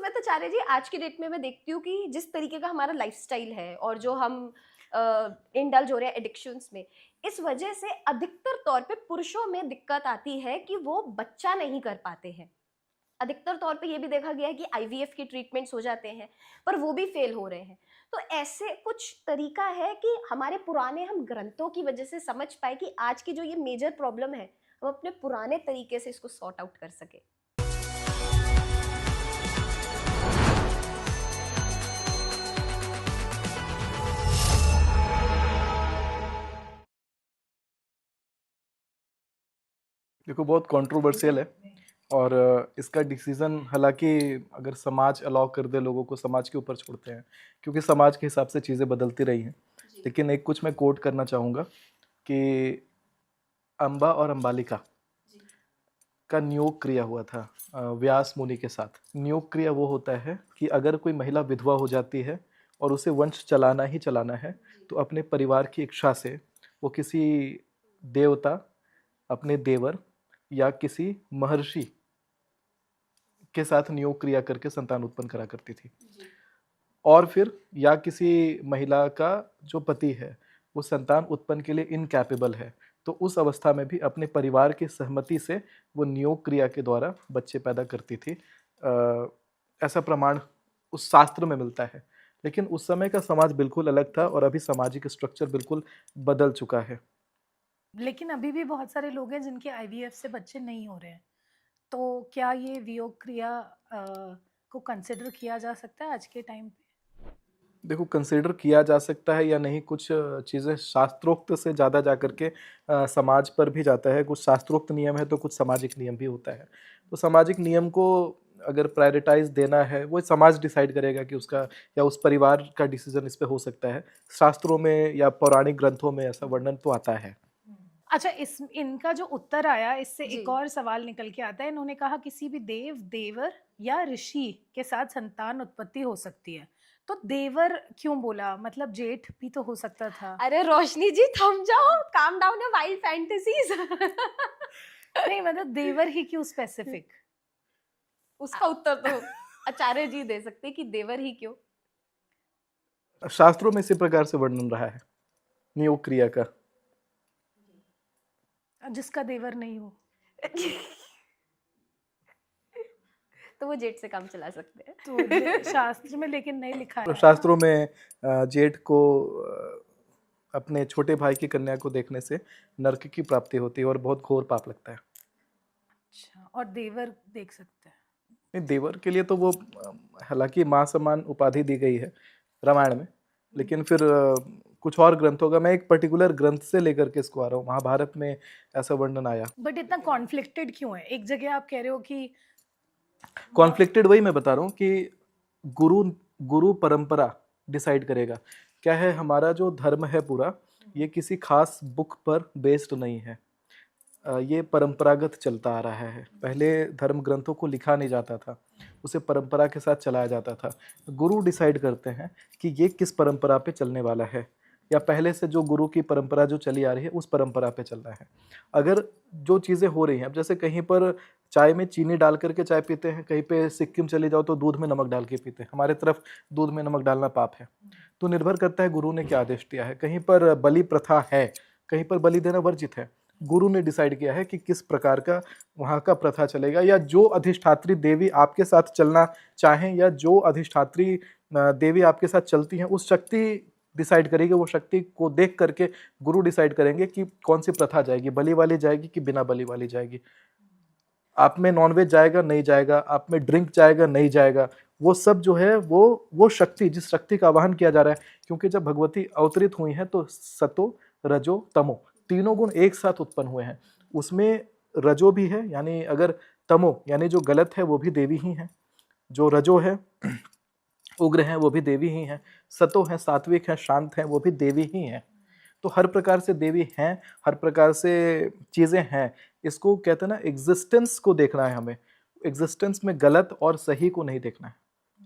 सुमित्राचार्य जी, आज की डेट में मैं देखती हूँ कि जिस तरीके का हमारा लाइफस्टाइल है और जो हम इंडल्ज हो रहे हैं एडिक्शंस में, इस वजह से अधिकतर तौर पे पुरुषों में दिक्कत आती है कि वो बच्चा नहीं कर पाते हैं। अधिकतर तौर पे ये भी देखा गया है कि आईवीएफ की ट्रीटमेंट्स हो जाते हैं, पर वो भी फेल हो रहे हैं। तो ऐसे कुछ तरीका है कि हमारे पुराने हम ग्रंथों की वजह से समझ पाए कि आज की जो ये मेजर प्रॉब्लम है, हम अपने पुराने तरीके से इसको सॉर्ट आउट कर सके। देखो, बहुत कंट्रोवर्शियल है और इसका डिसीजन हालांकि अगर समाज अलाउ कर दे लोगों को, समाज के ऊपर छोड़ते हैं, क्योंकि समाज के हिसाब से चीज़ें बदलती रही हैं। लेकिन एक कुछ मैं कोट करना चाहूँगा कि अंबा और अंबालिका का नियोग क्रिया हुआ था व्यास मुनि के साथ। नियोग क्रिया वो होता है कि अगर कोई महिला विधवा हो जाती है और उसे वंश चलाना ही चलाना है, तो अपने परिवार की इच्छा से वो किसी देवता, अपने देवर या किसी महर्षि के साथ नियोग क्रिया करके संतान उत्पन्न करा करती थी। और फिर या किसी महिला का जो पति है वो संतान उत्पन्न के लिए इनकैपेबल है, तो उस अवस्था में भी अपने परिवार की सहमति से वो नियोग क्रिया के द्वारा बच्चे पैदा करती थी। ऐसा प्रमाण उस शास्त्र में मिलता है। लेकिन उस समय का समाज बिल्कुल अलग था और अभी सामाजिक स्ट्रक्चर बिल्कुल बदल चुका है। लेकिन अभी भी बहुत सारे लोग हैं जिनके आईवीएफ से बच्चे नहीं हो रहे हैं, तो क्या ये वियोग क्रिया को कंसिडर किया जा सकता है आज के टाइम पे? देखो, कंसिडर किया जा सकता है या नहीं, कुछ चीज़ें शास्त्रोक्त से ज़्यादा जा करके समाज पर भी जाता है। कुछ शास्त्रोक्त नियम है तो कुछ सामाजिक नियम भी होता है। तो सामाजिक नियम को अगर प्रायोरिटाइज देना है, वो समाज डिसाइड करेगा कि उसका या उस परिवार का डिसीजन इस पे हो सकता है। शास्त्रों में या पौराणिक ग्रंथों में ऐसा वर्णन तो आता है। अच्छा, इनका जो उत्तर आया, इससे जी। एक और सवाल निकल के आता है। इन्होंने कहा किसी भी देव, देवर या ऋषि के साथ संतान उत्पत्ति हो सकती है। तो देवर क्यों बोला? मतलब जेठ भी तो हो सकता था। अरे रोशनी जी, थम जाओ, calm down your wild fantasies. नहीं, मतलब देवर ही क्यों स्पेसिफिक? उसका उत्तर तो आचार्य जी दे सकते हैं कि देवर ही क्यों। शास्त्रों में इसी प्रकार से वर्णन रहा है नियोग क्रिया का। जिसका देवर नहीं हो तो वो जेठ से काम चला सकते हैं। तो शास्त्र में लेकिन नहीं लिखा है। शास्त्रों में जेठ को अपने छोटे भाई की कन्या को देखने से नरक की प्राप्ति होती है और बहुत घोर पाप लगता है। अच्छा, और देवर देख सकते हैं? नहीं, देवर के लिए तो वो हालांकि मां समान उपाधि दी गई है रामायण में, लेकिन फिर कुछ और ग्रंथों का, मैं एक पर्टिकुलर ग्रंथ से लेकर के इसको आ रहा हूँ, महाभारत में ऐसा वर्णन आया। बट इतना कॉन्फ्लिक्टेड क्यों है? एक जगह आप कह रहे हो कि कॉन्फ्लिक्टेड वही मैं बता रहा हूँ कि गुरु गुरु परंपरा डिसाइड करेगा। क्या है, हमारा जो धर्म है पूरा, ये किसी खास बुक पर बेस्ड नहीं है। ये परंपरागत चलता आ रहा है। पहले धर्म ग्रंथों को लिखा नहीं जाता था, उसे परंपरा के साथ चलाया जाता था। गुरु डिसाइड करते हैं कि ये किस परंपरा पे चलने वाला है, या पहले से जो गुरु की परंपरा जो चली आ रही है उस परंपरा पे चल रहा है। अगर जो चीज़ें हो रही हैं, अब जैसे कहीं पर चाय में चीनी डाल करके चाय पीते हैं, कहीं पे सिक्किम चले जाओ तो दूध में नमक डाल के पीते हैं। हमारे तरफ दूध में नमक डालना पाप है। तो निर्भर करता है गुरु ने क्या आदेश दिया है। कहीं पर बलि प्रथा है, कहीं पर बलि देना वर्जित है। गुरु ने डिसाइड किया है कि किस प्रकार का वहाँ का प्रथा चलेगा, या जो अधिष्ठात्री देवी आपके साथ चलना चाहें, या जो अधिष्ठात्री देवी आपके साथ चलती हैं, उस शक्ति डिसाइड करेगी। वो शक्ति को देख करके गुरु डिसाइड करेंगे कि कौन सी प्रथा जाएगी, बलि वाली जाएगी कि बिना बलि वाली जाएगी। आप में नॉनवेज जाएगा नहीं जाएगा, आप में ड्रिंक जाएगा नहीं जाएगा, वो सब जो है वो शक्ति, जिस शक्ति का आवाहन किया जा रहा है। क्योंकि जब भगवती अवतरित हुई हैं तो सतो रजो तमो तीनों गुण एक साथ उत्पन्न हुए हैं। उसमें रजो भी है, यानी अगर तमो यानी जो गलत है वो भी देवी ही है, जो रजो है उग्र है वो भी देवी ही है, सतो है सात्विक है शांत है वो भी देवी ही है। तो हर प्रकार से देवी हैं, हर प्रकार से चीज़ें हैं। इसको कहते हैं ना, एग्जिस्टेंस को देखना है हमें, एग्जिस्टेंस में गलत और सही को नहीं देखना है।